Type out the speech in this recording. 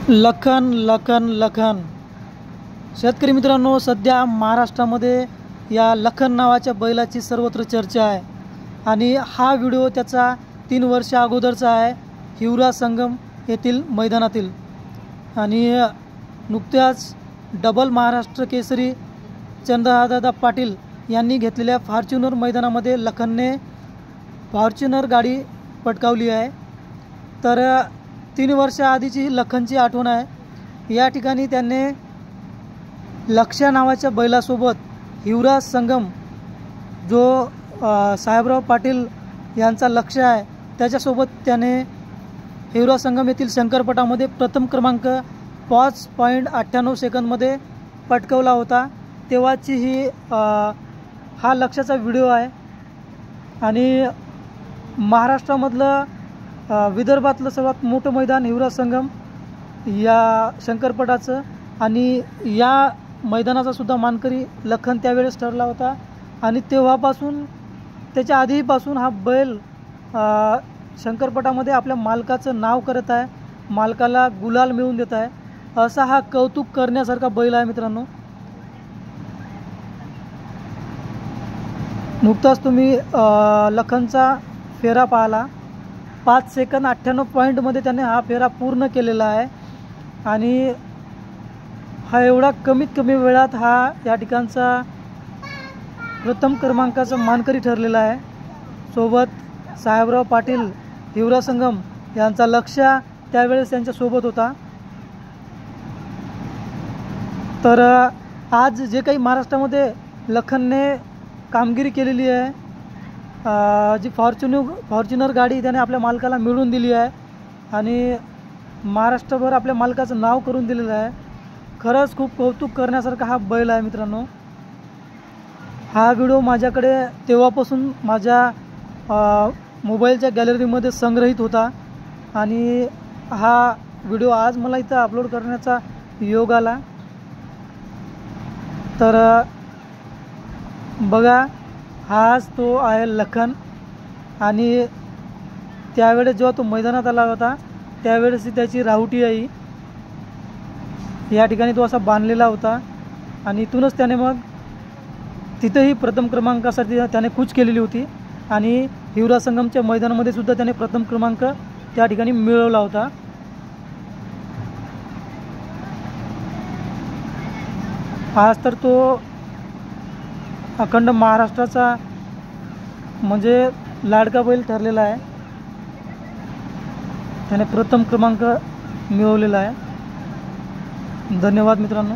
लखन लखन लखन शेतकरी मित्रांनो, सध्या महाराष्ट्रामध्ये या लखन नावाच्या बैलाची सर्वत्र चर्चा आहे आणि हा व्हिडिओ त्याचा 3 वर्ष अगोदरचा आहे, हिवरा संगम येथील मैदानातील। आणि नुकत्याच डबल महाराष्ट्र केसरी चंद्रहारदादा पाटील यांनी घेतलेल्या फॉर्च्युनर मैदानामध्ये लखनने फॉर्च्युनर गाडी पटकावली आहे। तर 3 वर्ष आधीची ही लखनची आठवण आहे। या ठिकाणी त्याने लक्ष्या नावाच्या बैलासोबत हिवरा संगम जो साहेबराव पाटील यांचा लक्ष्य आहे त्याच्यासोबत त्याने हिवरा संगम येथील शंकरपटामध्ये प्रथम क्रमांक 5.98 सेकंदमध्ये पटकवला होता। तेव्हाची ही हा लक्ष्याचा व्हिडिओ आहे। आणि महाराष्ट्रामधलं विदर्भातलं सर्वात मोठं मैदान हिवरा संगम या शंकरपटाचं, आणि या मैदानाचा सुद्धा मानकरी लखन त्यावेळेस ठरला होता। आणि तेव्हापासून त्याच्या आधीपासून हा बैल शंकरपटामध्ये आपल्या मालकाचं नाव करत आहे, मालकाला गुलाल मिळवून देत आहे। असा हा कौतुक करण्यासारखा बैल आहे मित्रांनो। नुकताच तुम्ही लखनचा फेरा पाहिला, 5 सेकंद 98 पॉईंटमध्ये त्याने हा फेरा पूर्ण केलेला आहे। आणि हा एवढा कमीत कमी वेळात हा या ठिकाणचा प्रथम क्रमांकाचा मानकरी ठरलेला आहे। सोबत साहेबराव पाटील हिवरा संगम यांचा लक्ष्य त्यावेळेस त्यांच्यासोबत होता। तर आज जे काही महाराष्ट्रामध्ये लखनने कामगिरी केलेली आहे, जी फॉर्च्युनर गाडी त्याने आपल्या मालकाला मिळवून दिली आहे आणि महाराष्ट्रभर आपल्या मालकाचं नाव करून दिलेलं आहे। खरंच खूप कौतुक करण्यासारखा हा बैल आहे मित्रांनो। हा व्हिडिओ माझ्याकडे तेव्हापासून माझ्या मोबाईलच्या गॅलरीमध्ये संग्रहित होता आणि हा व्हिडिओ आज मला इथं अपलोड करण्याचा योग आला। तर बघा, हाच तो आहे लखन। आणि त्यावेळेस जेव्हा तो मैदानात आला होता त्यावेळेस त्याची राहुटी आई या ठिकाणी तो असा बांधलेला होता आणि इथूनच त्याने मग तिथेही प्रथम क्रमांकासाठी त्याने कूच केलेली होती आणि हिवरा संगमच्या मैदानामध्ये सुद्धा त्याने प्रथम क्रमांक त्या ठिकाणी मिळवला होता। आज तर तो अखंड महाराष्ट्राचा म्हणजे लाडका बैल ठरलेला आहे, त्याने प्रथम क्रमांक मिळवलेला आहे। धन्यवाद मित्रांनो।